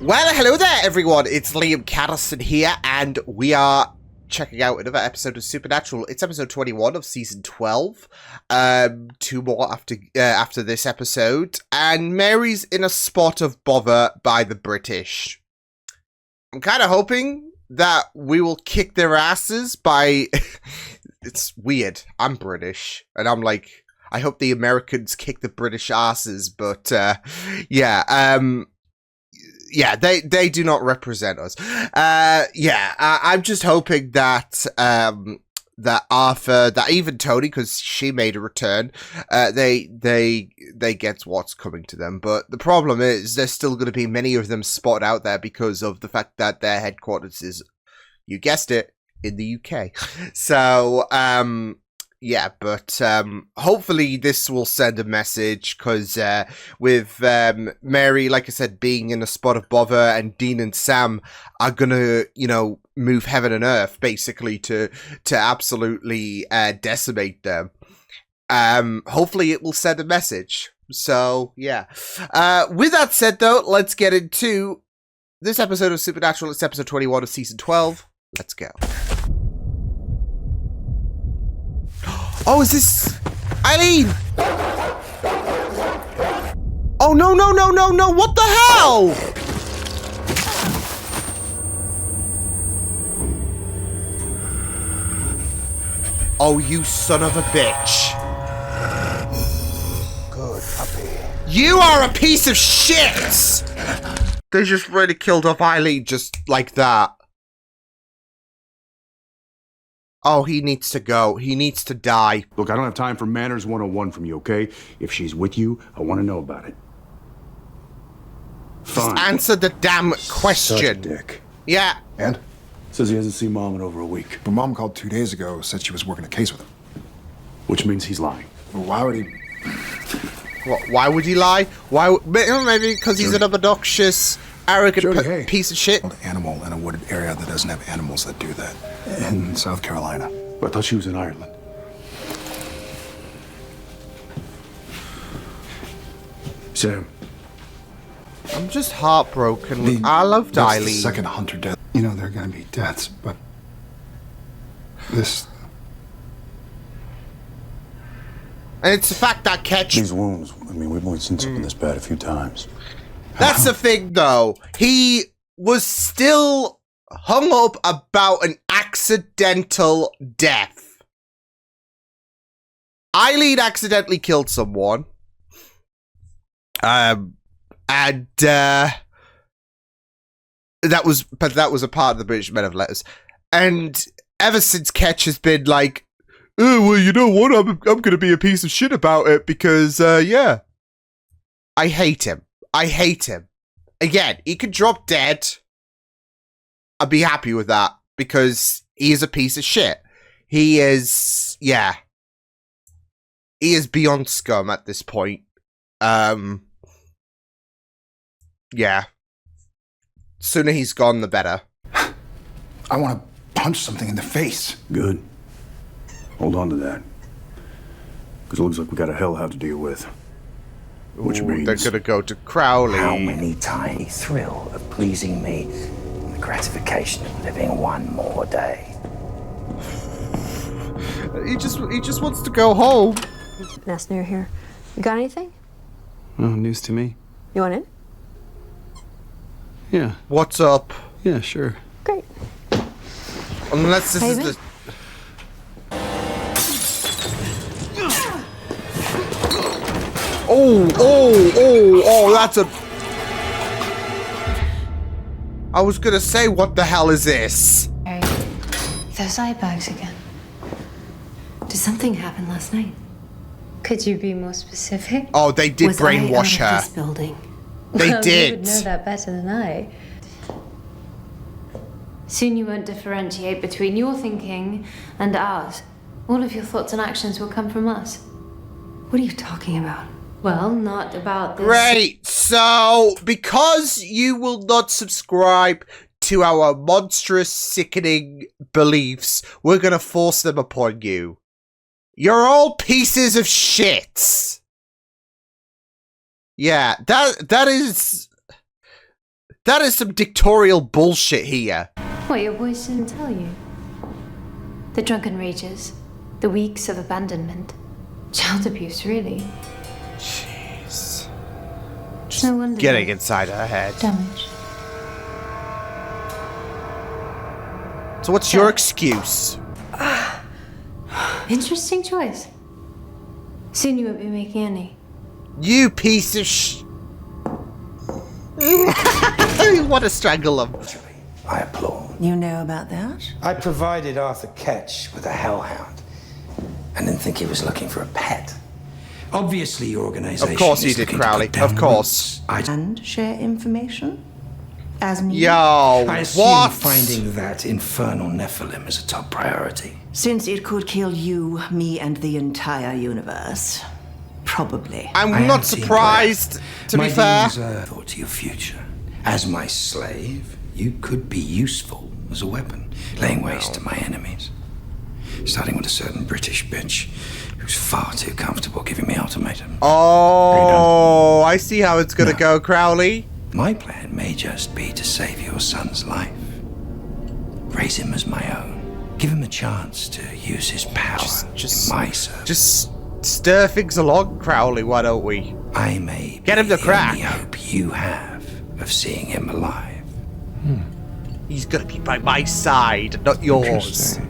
Well, hello there, everyone. It's Liam Catterson here, and we are checking out another episode of Supernatural. It's episode 21 of season 12. Two more after this episode, and Mary's in a spot of bother by the British. I'm kind of hoping that we will kick their asses by... It's weird. I'm British, and I'm like, I hope the Americans kick the British asses, but yeah, they do not represent us. I'm just hoping that that Arthur, that even Tony, because she made a return, they get what's coming to them. But the problem is, there's still going to be many of them spotted out there because of the fact that their headquarters is, you guessed it, in the UK. So, yeah, but hopefully this will send a message, because with Mary, like I said, being in a spot of bother, and Dean and Sam are gonna, move heaven and earth, basically, to absolutely decimate them. Hopefully it will send a message. So, yeah. With that said, though, let's get into this episode of Supernatural. It's episode 21 of season 12. Let's go. Oh, is this Eileen? Oh, no, what the hell? Oh, you son of a bitch. Good puppy. You are a piece of shit! They just really killed off Eileen just like that. Oh, he needs to go. He needs to die. Look, I don't have time for manners 101 from you, okay? If she's with you, I want to know about it. Fine. Just answer the damn question. Such a dick. Yeah. And? Says he hasn't seen Mom in over a week. But Mom called 2 days ago, said she was working a case with him. Which means he's lying. Well, why would he... What, why would he lie? Maybe because he's an obnoxious, arrogant piece of shit. An animal in a wooded area that doesn't have animals that do that. In South Carolina. I thought she was in Ireland. Sam. I'm just heartbroken. I loved Eileen. The second Hunter death. You know, there are going to be deaths, but... this... And it's the fact that Ketch... These wounds, I mean, we've only seen something this bad a few times. That's the thing, though. He was still hung up about an accidental death. Eileen accidentally killed someone. That was a part of the British Men of Letters. And ever since Ketch has been like, oh, well, you know what? I'm going to be a piece of shit about it because, yeah. I hate him. Again, he could drop dead. I'd be happy with that because he is a piece of shit. He is, yeah. He is beyond scum at this point. Yeah. Sooner he's gone, the better. I want to punch something in the face. Good. Hold on to that. Because it looks like we got a hellhound to deal with. Which means... they're gonna go to Crowley. How many times the thrill of pleasing me and the gratification of living one more day. He just wants to go home. Nice near here. You got anything? Oh, news to me. You want in? Yeah. What's up? Yeah, sure. Great. Unless this Haven? is the... Oh, that's a... I was gonna say, what the hell is this? Harry, those eye bags again. Did something happen last night? Could you be more specific? Oh, they did brainwash I out her. of this building? They well, did. You would know that better than I. Soon you won't differentiate between your thinking and ours. All of your thoughts and actions will come from us. What are you talking about? Well, not about this. Great. So, because you will not subscribe to our monstrous, sickening beliefs, we're gonna force them upon you. You're all pieces of shit. Yeah, that is... That is some dictatorial bullshit here. What your boys didn't tell you? The drunken rages, the weeks of abandonment, child abuse, really. Jeez. No wonder Getting they're inside her head. damaged. So what's your excuse? Interesting choice. Soon you won't be making any. You piece of You want to strangle him. I applaud. You know about that? I provided Arthur Ketch with a hellhound. I didn't think he was looking for a pet. Obviously, your organization. Of course you is did, looking to Crowley. put down Of course. roots. And share information? As needed? Yo, I assume what? finding that infernal Nephilim is a top priority. Since it could kill you, me, and the entire universe. Probably. I'm I not have seen surprised, to my be fair. demons are thought to your future. As my slave, you could be useful as a weapon, laying waste to my enemies. Starting with a certain British bitch who's far too comfortable giving me ultimatums. Oh, I see how it's gonna go, Crowley. My plan may just be to save your son's life. Raise him as my own. Give him a chance to use his power Just- in my service. Just stir things along, Crowley, why don't we? I may Get him be to the crack. only hope you have of seeing him alive. He's gonna be by my side, not yours. Interesting.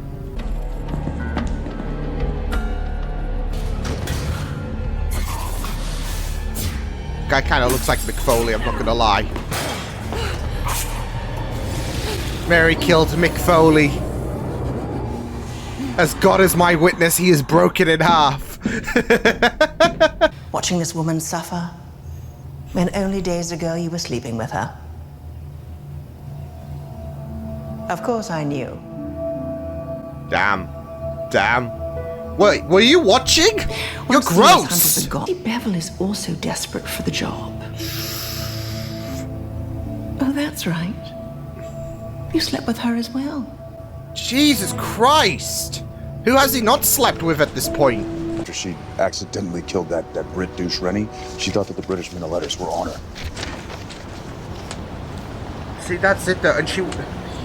Guy kind of looks like Mick Foley, I'm not gonna lie. Mary killed Mick Foley. As God is my witness, he is broken in half. Watching this woman suffer, when only days ago you were sleeping with her. Of course I knew. Damn. Damn. Wait, were you watching? You're Once these hunters gross. are gone, Beverly is also desperate for the job. Oh, that's right. You slept with her as well. Jesus Christ. Who has he not slept with at this point? After she accidentally killed that Brit douche Rennie, she thought that the British men of letters were on her. See, that's it though, and she...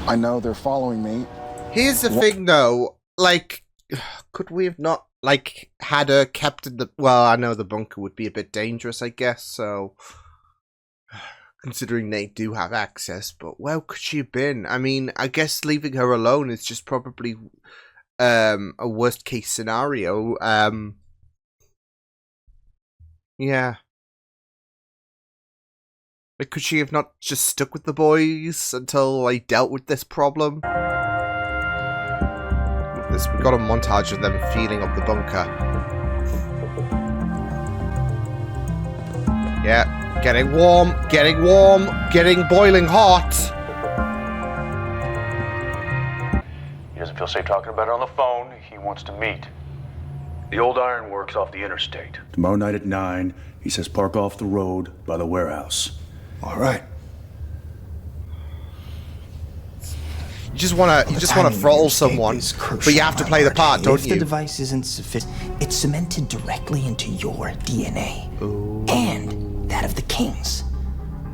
I know they're following me. Here's the thing though, like, could we have not, like, had her kept in the... Well, I know the bunker would be a bit dangerous, I guess, so... Considering they do have access, but where could she have been? I mean, I guess leaving her alone is just probably a worst case scenario. Yeah. Like, could she have not just stuck with the boys until I dealt with this problem? We got a montage of them feeding up the bunker. Yeah, getting warm, getting boiling hot. He doesn't feel safe talking about it on the phone. He wants to meet. The old ironworks off the interstate. Tomorrow night at 9, he says park off the road by the warehouse. All right. You just wanna throttle someone, but you have to play the part, don't If you? the device isn't sufficient, it's cemented directly into your DNA. And that of the kings.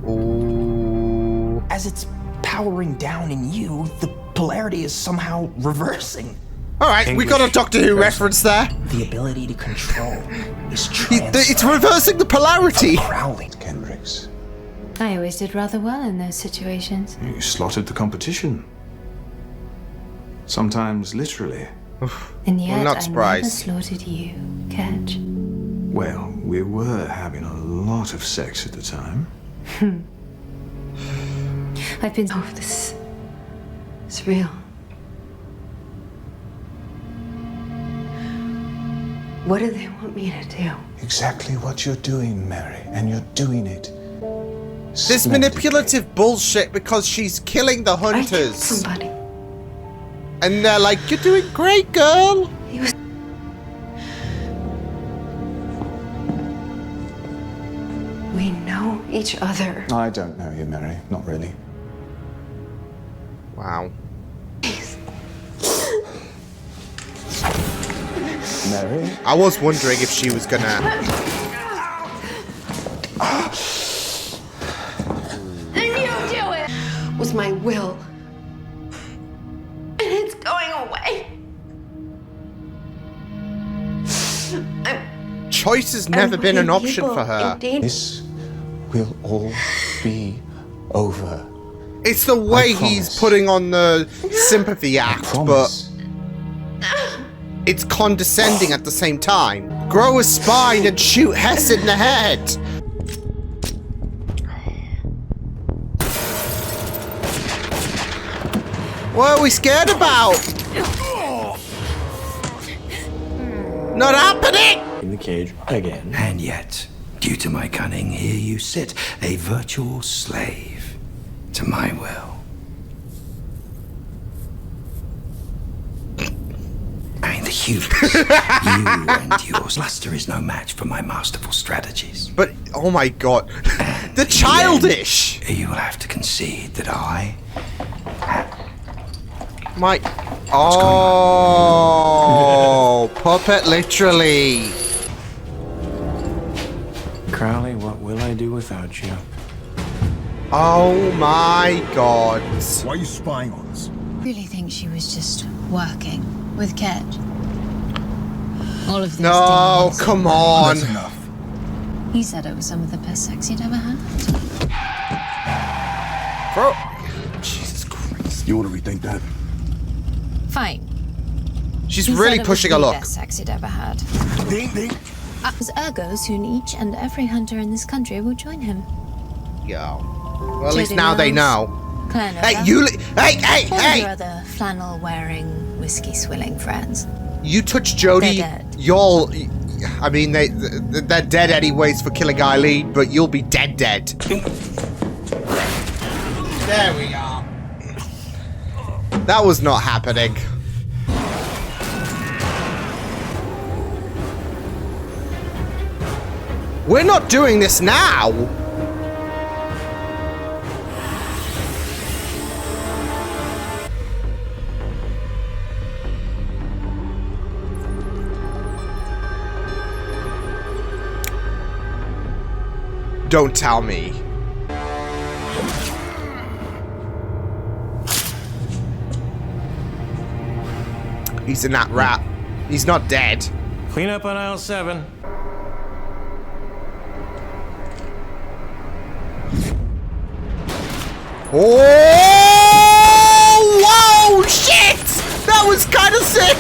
Ooh. As it's powering down in you, the polarity is somehow reversing. Alright, we got a Doctor Who reference there. The ability to control is It's reversing the polarity. Crowley. Kendricks. I always did rather well in those situations. You slaughtered the competition. Sometimes literally. And yet not I surprised. never slaughtered you, Catch. Well, we were having a lot of sex at the time. I've been over this. It's real. What do they want me to do? Exactly what you're doing, Mary, and you're doing it. This manipulative bullshit because she's killing the I killed hunters. somebody. And they're like, you're doing great, girl. He was. We know each other. I don't know you, Mary. Not really. Wow. Mary? I was wondering if she was gonna... And you do Choice has never been an option for her. This will all be over. It's the way I he's promise. putting on the sympathy act, but Promise. it's condescending at the same time. Grow a spine and shoot Hess in the head. What are we scared about? Not happening! In the cage again. And yet, due to my cunning, here you sit, a virtual slave to my will. I mean, the humans, you and yours. Luster is no match for my masterful strategies. But, oh my god. And The in childish! end, you will have to concede that I My... Oh, puppet literally. Crowley, what will I do without you? Oh my god. Why are you spying on us? Really think she was just working with Kedge. All of these No, days. come on. That's enough. He said it was some of the best sex he'd ever had. Bro. Jesus Christ. You want to rethink that? Fine. She's He really said it pushing was a the look. best sex he'd ever had. Ding, ding. As ergo, soon each and every hunter in this country will join him. Yo. Well, at least Jody now they Miles, know. Claire Hey, Nova, you... Hey, hey, all hey! your other flannel-wearing, whiskey-swilling friends. You touch Jody, They're dead. you'll... I mean, they're dead anyways for killing Eileen, but you'll be dead. There we are. That was not happening. We're not doing this now. Don't tell me. He's a nat rat. He's not dead. Clean up on aisle 7. Oh! Whoa! Shit! That was kind of sick!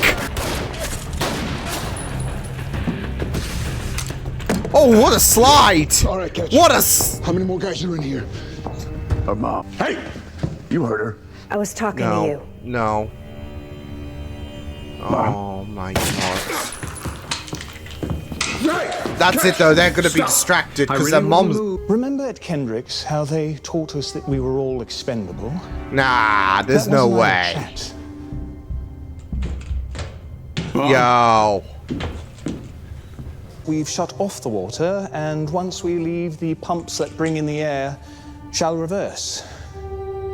Oh, what a slide! All right, catch. What a s- How many more guys are in here? Her mom. Hey! You heard her. I was talking to No. you. No. Oh my god. That's it though, they're gonna be distracted because their mom's... Remember at Kendrick's how they taught us that we were all expendable? Nah, there's That no wasn't our way. chat. Yo. We've shut off the water, and once we leave, the pumps that bring in the air shall reverse.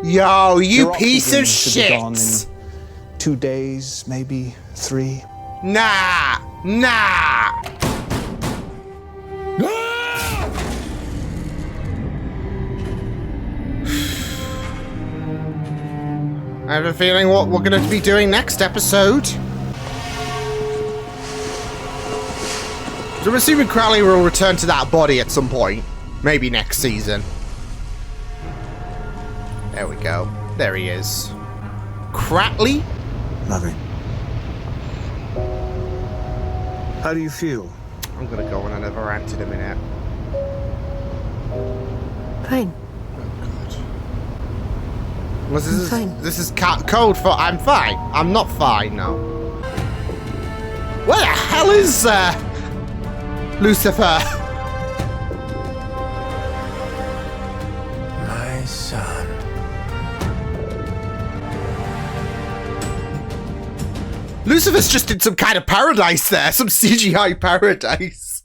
Yo, you Your piece of oxygen should be shit! gone in 2 days, maybe 3. Nah! Nah! I have a feeling what we're going to be doing next episode. So I'm assuming Crowley will return to that body at some point. Maybe next season. There we go. There he is. Cratley? Nothing. How do you feel? I'm going to go on another rant in a minute. Fine. Well, this is fine. this is code for I'm fine. I'm not fine now. Where the hell is Lucifer? My son. Lucifer's just in some kind of paradise there, some CGI paradise.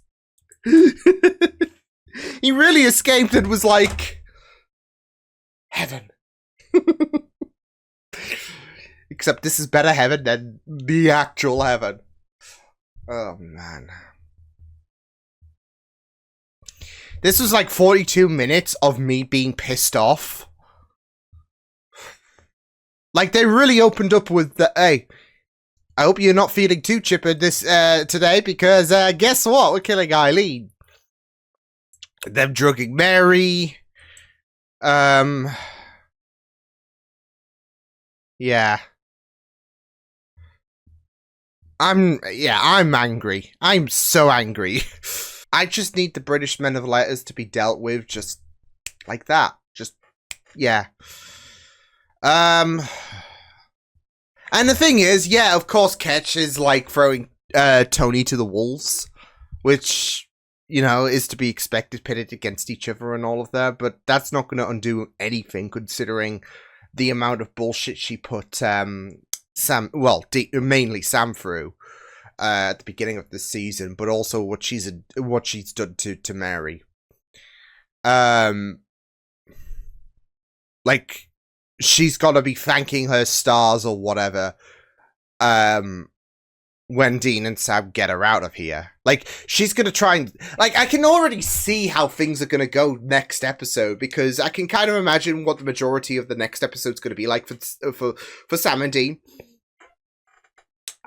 He really escaped and was like heaven. Except this is better heaven than the actual heaven. Oh man. This was like 42 minutes of me being pissed off. Like they really opened up with the, hey, I hope you're not feeling too chipper this today, because guess what? We're killing Eileen. Them drugging Mary. Yeah. I'm angry. I'm so angry. I just need the British Men of Letters to be dealt with just like that. Just, yeah. And the thing is, yeah, of course Ketch is like throwing Tony to the wolves, which, you know, is to be expected, pitted against each other and all of that, but that's not going to undo anything considering the amount of bullshit she put mainly Sam through at the beginning of the season, but also what she's done to Mary. Like, she's got to be thanking her stars or whatever when Dean and Sam get her out of here. Like, she's going to try and... Like, I can already see how things are going to go next episode, because I can kind of imagine what the majority of the next episode's going to be like for Sam and Dean.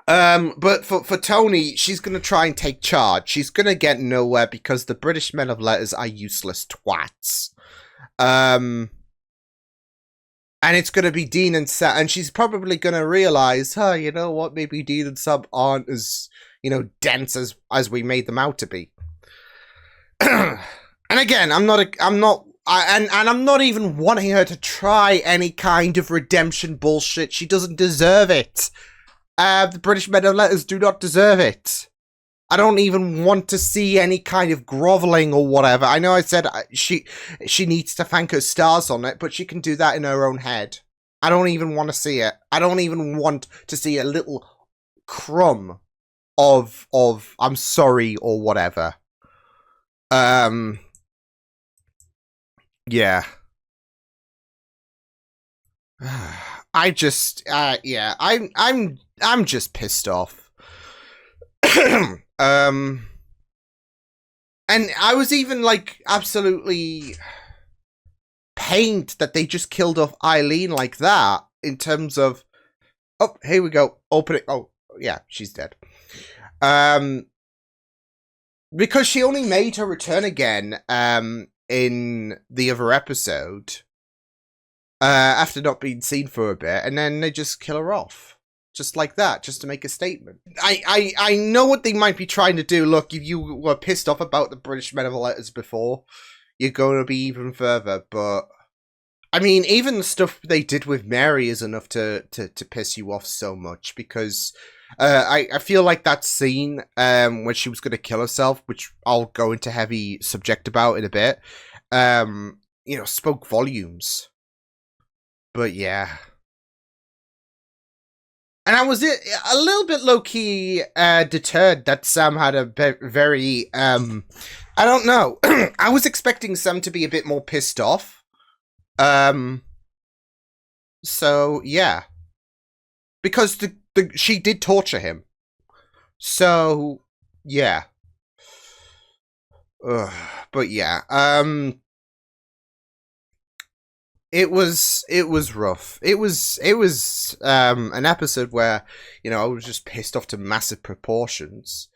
But for Tony, she's going to try and take charge. She's going to get nowhere because the British Men of Letters are useless twats. And it's going to be Dean and Sam, and she's probably going to realize, you know what, maybe Dean and Sam aren't as, you know, dense as we made them out to be. And again, I'm not even wanting her to try any kind of redemption bullshit. She doesn't deserve it. The British Men of Letters do not deserve it. I don't even want to see any kind of groveling or whatever. I know I said she needs to thank her stars on it, but she can do that in her own head. I don't even want to see it. I don't even want to see a little crumb of I'm sorry or whatever. Yeah. I just yeah, I'm just pissed off. And I was even like absolutely pained that they just killed off Eileen like that, in terms of, oh, here we go, open it. Oh yeah, she's dead. Because she only made her return again in the other episode after not being seen for a bit, and then they just kill her off. Just like that, just to make a statement. I know what they might be trying to do. Look, if you were pissed off about the British Men of Letters before, you're going to be even further. But, I mean, even the stuff they did with Mary is enough to piss you off so much. Because I feel like that scene when she was going to kill herself, which I'll go into heavy subject about in a bit, you know, spoke volumes. But, yeah. And I was a little bit low-key deterred that Sam had a very, I don't know. I was expecting Sam to be a bit more pissed off. So, yeah. Because she did torture him. So, yeah. But, yeah. It was rough. It was an episode where, you know, I was just pissed off to massive proportions.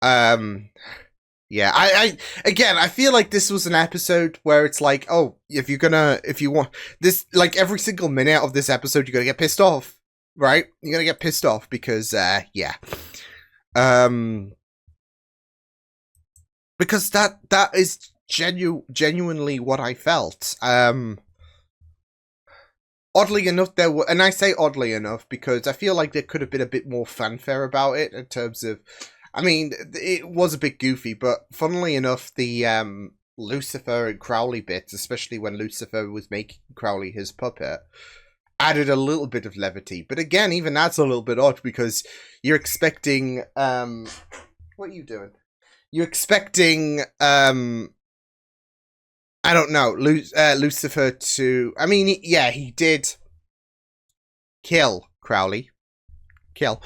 Yeah, I feel like this was an episode where it's like, oh, if you want this, like every single minute of this episode, you're gonna get pissed off, right? You're gonna get pissed off because, yeah. Because that is genuinely what I felt. Oddly enough, there were, and I say oddly enough because I feel like there could have been a bit more fanfare about it in terms of, I mean, it was a bit goofy, but funnily enough, the Lucifer and Crowley bits, especially when Lucifer was making Crowley his puppet, added a little bit of levity. But again, even that's a little bit odd because you're expecting, what are you doing? You're expecting, I don't know, Lucifer to... I mean, yeah, he did kill Crowley. But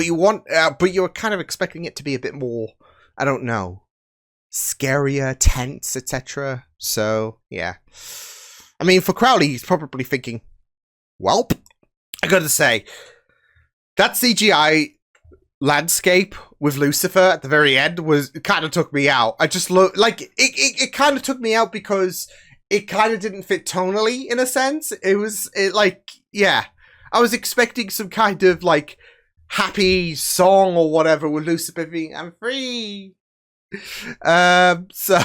you want... but you're kind of expecting it to be a bit more, I don't know, scarier, tense, etc. So, yeah. I mean, for Crowley, he's probably thinking, welp, I gotta say, that CGI landscape with Lucifer at the very end was kind of took me out. I just it kind of took me out because it kind of didn't fit tonally in a sense. I was expecting some kind of like happy song or whatever with Lucifer being "I'm free." So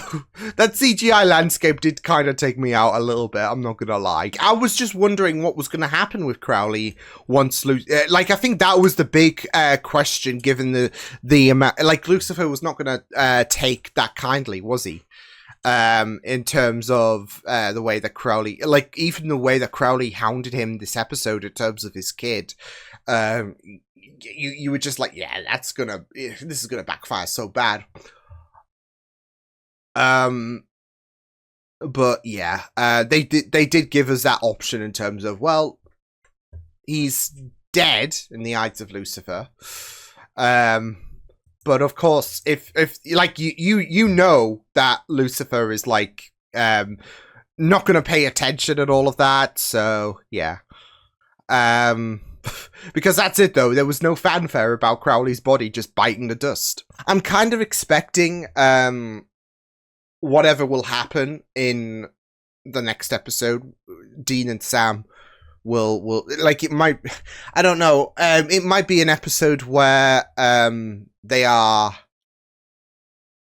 that CGI landscape did kind of take me out a little bit. I'm not gonna lie. I was just wondering what was gonna happen with Crowley once I think that was the big question, given the amount. Like, Lucifer was not gonna take that kindly, was he? In terms of the way that Crowley, like even the way that Crowley hounded him this episode in terms of his kid, you were just like, yeah, this is gonna backfire so bad. But yeah, they did give us that option in terms of, well, he's dead in the eyes of Lucifer. But of course, if like you know that Lucifer is like not gonna pay attention and all of that, so yeah. Because that's it though, there was no fanfare about Crowley's body just biting the dust. I'm kind of expecting whatever will happen in the next episode, Dean and Sam will like, it might, I don't know, it might be an episode where they are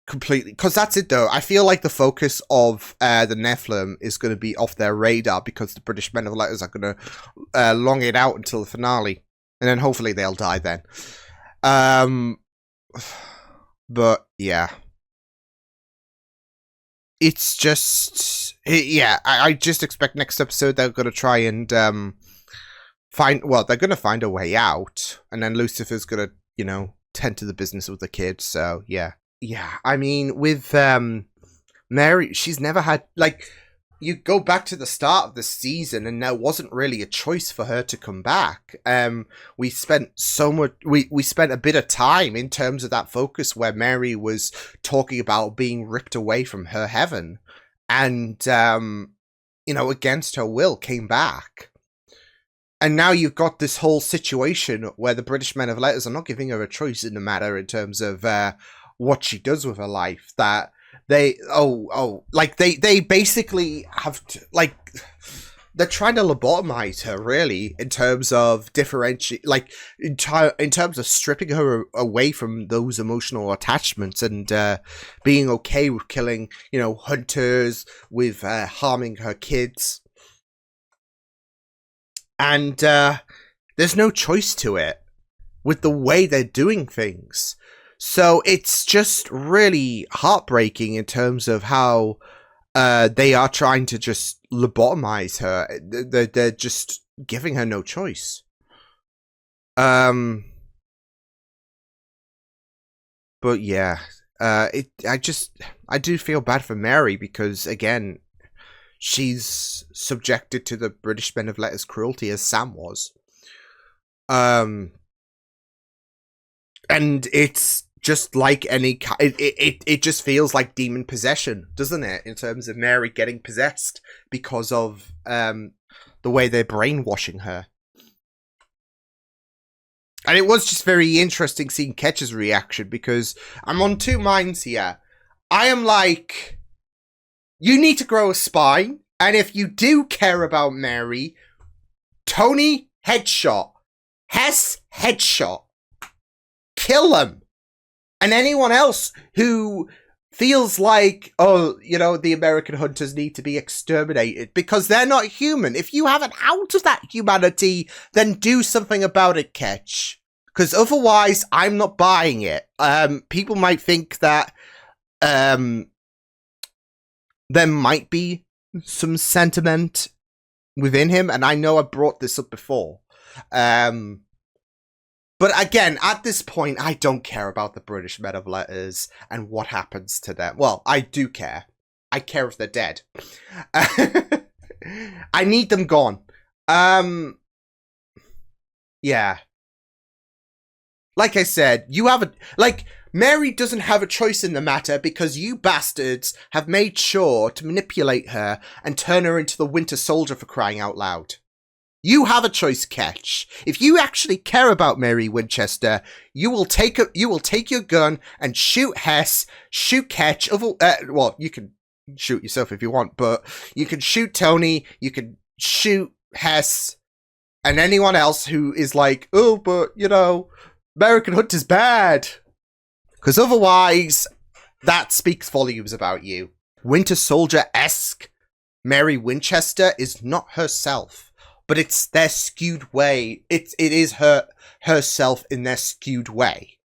completely, because that's it though, I feel like the focus of the Nephilim is going to be off their radar because the British Men of Letters are going to long it out until the finale, and then hopefully they'll die then. But yeah, it's just, yeah, I just expect next episode they're going to try and they're going to find a way out, and then Lucifer's going to, you know, tend to the business with the kids, so yeah. Yeah, I mean, with Mary, she's never had, like, you go back to the start of the season and there wasn't really a choice for her to come back. We spent we spent a bit of time in terms of that focus where Mary was talking about being ripped away from her heaven and, you know, against her will came back. And now you've got this whole situation where the British Men of Letters are not giving her a choice in the matter in terms of what she does with her life, that they they basically have to, like, they're trying to lobotomize her really in terms of in terms of stripping her away from those emotional attachments and being okay with killing, you know, hunters, with harming her kids, and there's no choice to it with the way they're doing things. So it's just really heartbreaking in terms of how they are trying to just lobotomize her. They're just giving her no choice. But yeah, I do feel bad for Mary because, again, she's subjected to the British Men of Letters cruelty as Sam was. And it's just like it just feels like demon possession, doesn't it? In terms of Mary getting possessed because of the way they're brainwashing her. And it was just very interesting seeing Ketch's reaction, because I'm on two minds here. I am like, you need to grow a spine, and if you do care about Mary, Tony, headshot. Hess, headshot. Kill them. And anyone else who feels like, oh, you know, the American hunters need to be exterminated because they're not human. If you have an ounce of that humanity, then do something about it, Ketch. Because otherwise, I'm not buying it. People might think that there might be some sentiment within him, and I know I brought this up before. But again, at this point, I don't care about the British Men of Letters and what happens to them. Well, I do care. I care if they're dead. I need them gone. Yeah. Like I said, Mary doesn't have a choice in the matter because you bastards have made sure to manipulate her and turn her into the Winter Soldier, for crying out loud. You have a choice, Ketch. If you actually care about Mary Winchester, you will take your gun and shoot Hess, shoot Ketch. Well, you can shoot yourself if you want, but you can shoot Tony, you can shoot Hess, and anyone else who is like, oh, but, you know, American Hunt is bad. Because otherwise, that speaks volumes about you. Winter Soldier-esque Mary Winchester is not herself, but it's their skewed way. It is herself in their skewed way.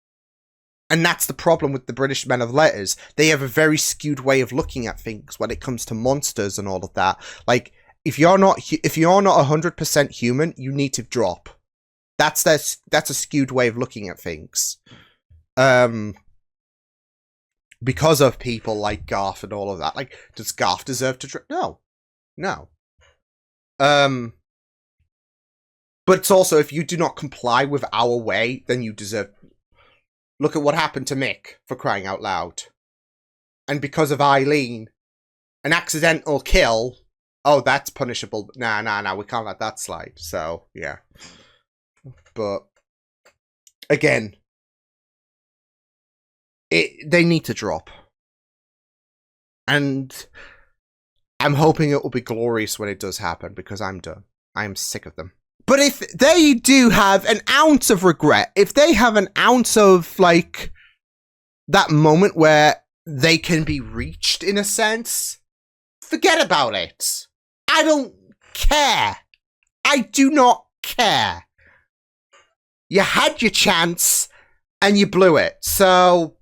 And that's the problem with the British men of letters. They have a very skewed way of looking at things when it comes to monsters and all of that. Like, if you're not 100% human, you need to drop. That's a skewed way of looking at things. Because of people like Garth and all of that. Like, does Garth deserve to drop? No. No. But it's also, if you do not comply with our way, then you deserve... Look at what happened to Mick, for crying out loud. And because of Eileen, an accidental kill, oh, that's punishable. Nah, we can't let that slide. So, yeah. But, again, they need to drop. And I'm hoping it will be glorious when it does happen, because I'm done. I am sick of them. But if they do have an ounce of regret, if they have an ounce of, like, that moment where they can be reached, in a sense, forget about it. I don't care. I do not care. You had your chance, and you blew it. So,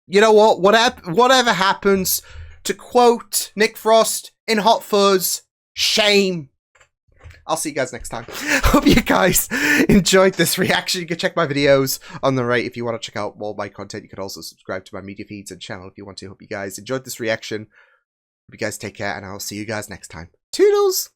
you know what? Whatever happens, to quote Nick Frost in Hot Fuzz, shame. I'll see you guys next time. Hope you guys enjoyed this reaction. You can check my videos on the right if you want to check out more of my content. You can also subscribe to my media feeds and channel if you want to. Hope you guys enjoyed this reaction. Hope you guys take care, and I'll see you guys next time. Toodles!